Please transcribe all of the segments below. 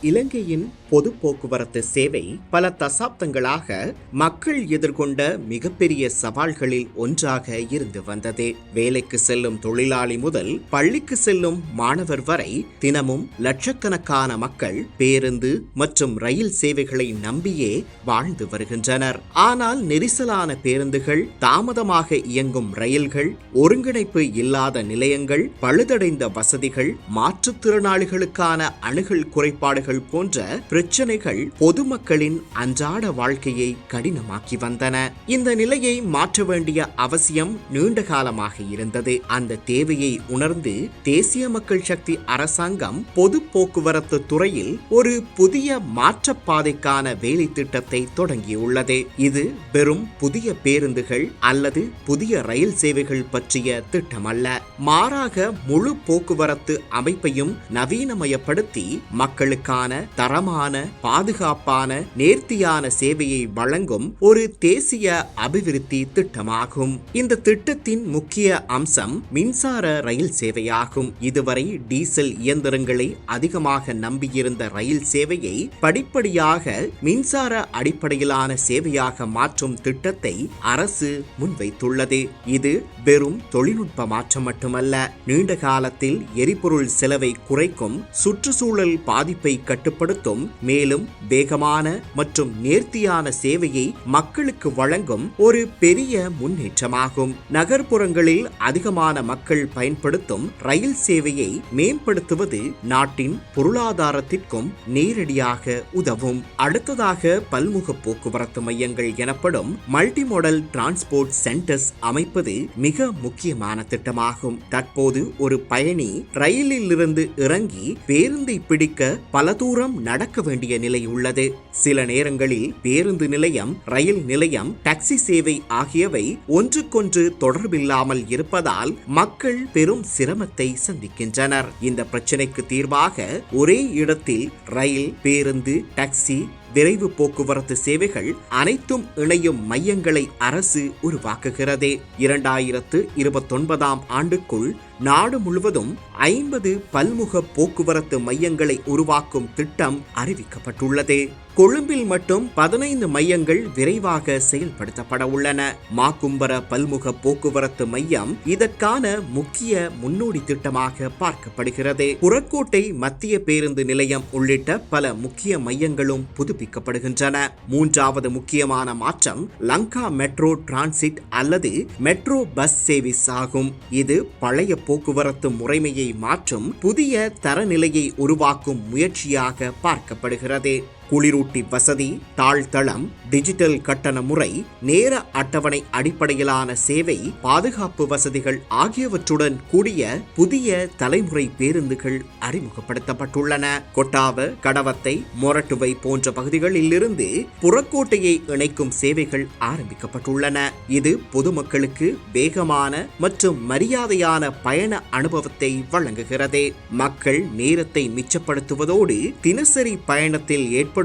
இலங்கையின் பொது போக்குவரத்து சேவை பல தசாப்தங்களாக மக்கள் எதிர்கொண்ட மிகப்பெரிய சவால்களில் ஒன்றாக இருந்து வந்தது. வேலைக்கு செல்லும் தொழிலாளி முதல் பள்ளிக்கு செல்லும் மாணவர் வரை தினமும் லட்சக்கணக்கான மக்கள் பேருந்து மற்றும் ரயில் சேவைகளை நம்பியே வாழ்ந்து வருகின்றனர். ஆனால் நெரிசலான பேருந்துகள், தாமதமாக இயங்கும் ரயில்கள், ஒருங்கிணைப்பு இல்லாத நிலையங்கள், பழுதடைந்த வசதிகள், மாற்றுத்திறனாளிகளுக்கான அணுகல் குறைபாடுகள் போன்ற பிரச்சனைகள் பொதுமக்களின் அன்றாட வாழ்க்கையை கடினமாக்கி வந்தன. இந்த நிலையை மாற்ற வேண்டிய அவசியம் நீண்ட காலமாக இருந்தது. அந்த தேவையை உணர்ந்து தேசிய மக்கள் சக்தி அரசாங்கம் பொது போக்குவரத்து துறையில் ஒரு புதிய மாற்றப்பாதைக்கான வேலை திட்டத்தை தொடங்கியுள்ளது. இது வெறும் புதிய பேருந்துகள் அல்லது புதிய ரயில் சேவைகள் பற்றிய திட்டமல்ல. மாறாக முழு போக்குவரத்து அமைப்பையும் நவீனமயப்படுத்தி மக்களுக்கான தரமான, பாதுகாப்பான, நேர்த்தியான சேவையை வழங்கும் ஒரு தேசிய அபிவிருத்தி திட்டமாகும். இந்த திட்டத்தின் முக்கிய அம்சம் மின்சார ரயில் சேவையாகும். இதுவரை டீசல் இயந்திரங்களை அதிகமாக நம்பியிருந்த ரயில் சேவையை படிப்படியாக மின்சார அடிப்படையிலான சேவையாக மாற்றும் திட்டத்தை அரசு முன்வைத்துள்ளது. இது வெறும் தொழில்நுட்ப மாற்றம் மட்டுமல்ல, நீண்ட காலத்தில் எரிபொருள் செலவை குறைக்கும், சுற்றுச்சூழல் பாதிப்பை கட்டுப்படுத்தும், மேலும் வேகமான மற்றும் நேர்த்தியான சேவையை மக்களுக்கு வழங்கும் ஒரு பெரிய முன்னேற்றமாகும். நகர்ப்புறங்களில் அதிகமான மக்கள் பயன்படுத்தும் ரயில் சேவையை மேம்படுத்துவது நாட்டின் பொருளாதாரத்திற்கும் நேரடியாக உதவும். அடுத்ததாக பல்முக போக்குவரத்து மையங்கள் எனப்படும் மல்டிமோடல் டிரான்ஸ்போர்ட் சென்டர்ஸ் அமைப்பது மிக முக்கியமான திட்டமாகும். தற்போது ஒரு பயணி ரயிலில் இருந்து இறங்கி பேருந்தை பிடிக்க பல தூரம் நடக்க வேண்டிய நிலை உள்ளது. சில நேரங்களில் பேருந்து நிலையம், ரயில் நிலையம், டாக்ஸி சேவை ஆகியவை ஒன்றுக்கொன்று தொடர்பில்லாமல் இருப்பதால் மக்கள் பெரும் சிரமத்தை சந்திக்கின்றனர். இந்த பிரச்சனைக்கு தீர்வாக ஒரே இடத்தில் ரயில், பேருந்து, டாக்ஸி, விரைவு போக்குவரத்து சேவைகள் அனைத்தும் இணையும் மையங்களை அரசு உருவாக்குகிறது. 2029 ஆண்டுக்குள் நாடு முழுவதும் 50 பல்முக போக்குவரத்து மையங்களை உருவாக்கும் திட்டம் அறிவிக்கப்பட்டுள்ளது. கொழும்பில் மட்டும் 15 மையங்கள் விரைவாக செயல்படுத்தப்பட உள்ளன. மாக்கும்பர பல்முக போக்குவரத்து மையம் இதற்கான முக்கிய முன்னோடி திட்டமாக பார்க்கப்படுகிறது. புறக்கோட்டை மத்திய பேருந்து நிலையம் உள்ளிட்ட பல முக்கிய மையங்களும் புதுப்பிக்கப்படுகின்றன. மூன்றாவது முக்கியமான மாற்றம் லங்கா மெட்ரோ டிரான்சிட் அல்லது மெட்ரோ பஸ் சேவிஸ் ஆகும். இது பழைய போக்குவரத்து முறைமையை மாற்றும் புதிய தரநிலையை உருவாக்கும் முயற்சியாக பார்க்கப்படுகிறது. குளிரூட்டி வசதி, தாழ்தளம், டிஜிட்டல் கட்டண முறை, நேர அட்டவணை அடிப்படையிலான சேவை, பாதுகாப்பு வசதிகள் ஆகியவற்றுடன் கூடிய புதிய தலைமுறை பேருந்துகள் அறிமுகப்படுத்தப்பட்டுள்ளன. கொட்டாவ, கடவத்தை, மொரட்டுவை போன்ற பகுதிகளில் இருந்து புறக்கோட்டையை இணைக்கும் சேவைகள் ஆரம்பிக்கப்பட்டுள்ளன. இது பொதுமக்களுக்கு வேகமான மற்றும் மரியாதையான பயண அனுபவத்தை வழங்குகிறது. மக்கள் நேரத்தை மிச்சப்படுத்துவதோடு தினசரி பயணத்தில் ஏற்படும்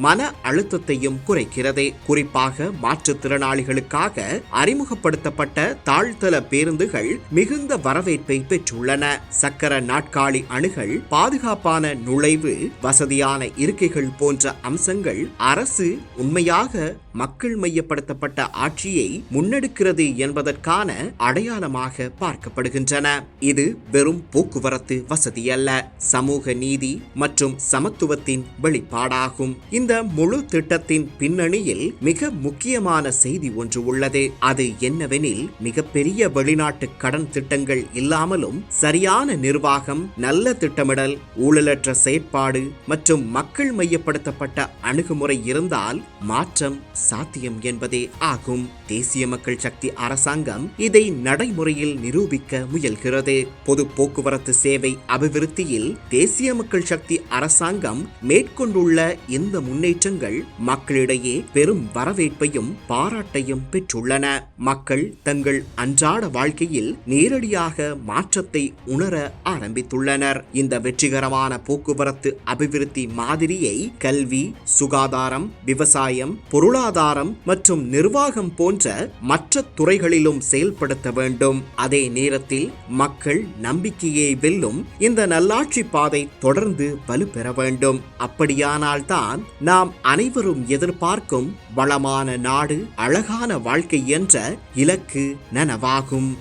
மன அழுத்தத்தையும் குறைக்கிறது. குறிப்பாக மாற்றுத்திறனாளிகளுக்காக அறிமுகப்படுத்தப்பட்ட தாழ்தள பேருந்துகள் மிகுந்த வரவேற்பை பெற்றுள்ளன. சக்கர நாட்காலி அணுகல், பாதுகாப்பான நுழைவு, வசதியான இருக்கைகள் போன்ற அம்சங்கள் அரசு உண்மையாக மக்கள் மையப்படுத்தப்பட்ட ஆட்சியை முன்னெடுக்கிறது என்பதற்கான அடையாளமாக பார்க்கப்படுகின்றன. இது வெறும் போக்குவரத்து வசதி அல்ல, சமூக நீதி மற்றும் சமத்துவத்தின் வெளிப்பாடாகும். இந்த முழு திட்டத்தின் பின்னணியில் மிக முக்கியமான செய்தி ஒன்று உள்ளது. அது என்னவெனில், மிகப்பெரிய வெளிநாட்டு கடன் திட்டங்கள் இல்லாமலும் சரியான நிர்வாகம், நல்ல திட்டமிடல், ஊழலற்ற செயற்பாடு மற்றும் மக்கள் மையப்படுத்தப்பட்ட அணுகுமுறை இருந்தால் மாற்றம் சாத்தியம் என்பதே ஆகும். தேசிய மக்கள் சக்தி அரசாங்கம் இதை நடைமுறையில் நிரூபிக்க முயல்கிறது. பொது போக்குவரத்து சேவை அபிவிருத்தியில் தேசிய மக்கள் சக்தி அரசாங்கம் மேற்கொண்டுள்ள இந்த முன்னேற்றங்கள் மக்களிடையே பெரும் வரவேற்பையும் பாராட்டையும் பெற்றுள்ளன. மக்கள் தங்கள் அன்றாட வாழ்க்கையில் நேரடியாக மாற்றத்தை உணர ஆரம்பித்துள்ளனர். இந்த வெற்றிகரமான போக்குவரத்து அபிவிருத்தி மாதிரியை கல்வி, சுகாதாரம், விவசாயம், பொருளாதாரம் மற்றும் நிர்வாகம் போன்ற மற்ற துறைகளிலும் செயல்படுத்த வேண்டும். அதே நேரத்தில் மக்கள் நம்பிக்கையை வெல்லும் இந்த நல்லாட்சி பாதை தொடர்ந்து வலுப்பெற வேண்டும். அப்படியானால்தான் நாம் அனைவரும் எதிர்பார்க்கும் வளமான நாடு, அழகான வாழ்க்கை என்ற இலக்கு நனவாகும்.